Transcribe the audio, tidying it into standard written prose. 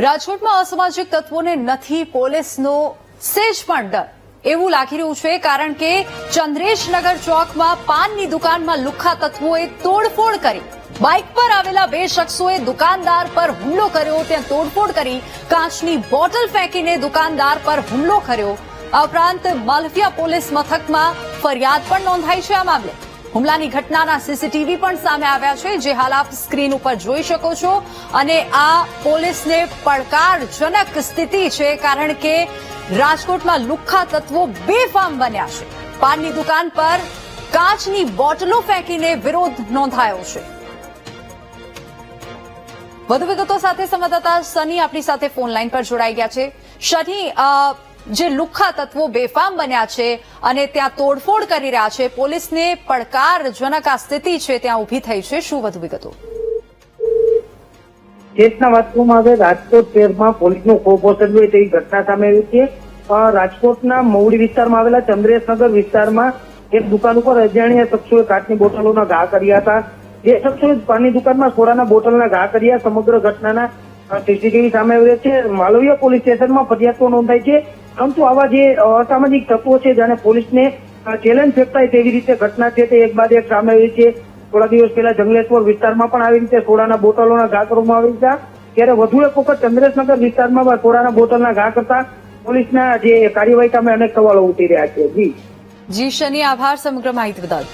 રાજકોટમાં અસામાજિક તત્વોને નથી પોલીસનો સેજ પણ ડર એવું લાગી રહ્યું છે, કારણ કે ચંદ્રેશનગર ચોકમાં પાનની દુકાનમાં લુખ્ખા તત્વોએ તોડફોડ કરી. બાઇક પર આવેલા બે શખ્સોએ દુકાનદાર પર હુમલો કર્યો, ત્યાં તોડફોડ કરી, કાચની બોટલ ફેંકીને દુકાનદાર પર હુમલો કર્યો. આ ઉપરાંત માલવિયા પોલીસ મથકમાં ફરિયાદ પણ નોંધાઈ છે. આ મામલે હુમલાની ઘટનાના સીસીટીવી પણ સામે આવ્યા છે, જે હાલ આપ સ્ક્રીન ઉપર જોઈ શકો છો. અને આ પોલીસને પડકારજનક સ્થિતિ છે, કારણ કે રાજકોટમાં લુખ્ખા તત્વો બેફામ બન્યા છે. પાનની દુકાન પર કાચની બોટલો ફેંકીને વિરોધ નોંધાયો છે. વધુ વિગતો સાથે સંવાદદાતા સની આપણી સાથે ફોન લાઈન પર જોડાઈ ગયા છે. સની, જે લુખ્ખા તત્વો બેફામ બન્યા છે અને ત્યાં તોડફોડ કરી રહ્યા છે, પોલીસને પડકારજનક આ સ્થિતિ છે ત્યાં ઉભી થઈ છે, શું વધુ વિગતો? કેસના વાત કરવામાં આવે, રાજકોટ શહેરમાં પોલીસનું ખોફ ઓસર્યું હોય તેવી ઘટના સામે આવી છે. રાજકોટના મવડી વિસ્તારમાં આવેલા ચંદ્રેશનગર વિસ્તારમાં એક દુકાન ઉપર અજાણ્યા શખ્સોએ કાચની બોટલોના ઘા કર્યા હતા. જે શખ્સોએ પાનની દુકાનમાં સોડાના બોટલના ઘા કર્યા. સમગ્ર ઘટનાના સીસીટીવી સામે આવી છે. માલવિયા પોલીસ સ્ટેશનમાં ફરિયાદ નોંધાઈ છે. પરંતુ આવા જે અસામાજિક તત્વો છે, જાણે પોલીસને ચેલેન્જ ફેંકતા તેવી રીતે ઘટના છે તે એક બાદ એક સામે આવી છે. થોડા દિવસ પહેલા જંગલેશ્વર વિસ્તારમાં પણ આવી રીતે સોડાના બોટલોના ઘા કરવામાં આવી હતા. ત્યારે વધુ એક વખત ચંદ્રેશનગર વિસ્તારમાં સોડાના બોટલના ઘા કરતા પોલીસના જે કાર્યવાહી સામે અનેક સવાલો ઉઠી રહ્યા છે. જી શની, આભાર સમગ્ર માહિતી બદલ.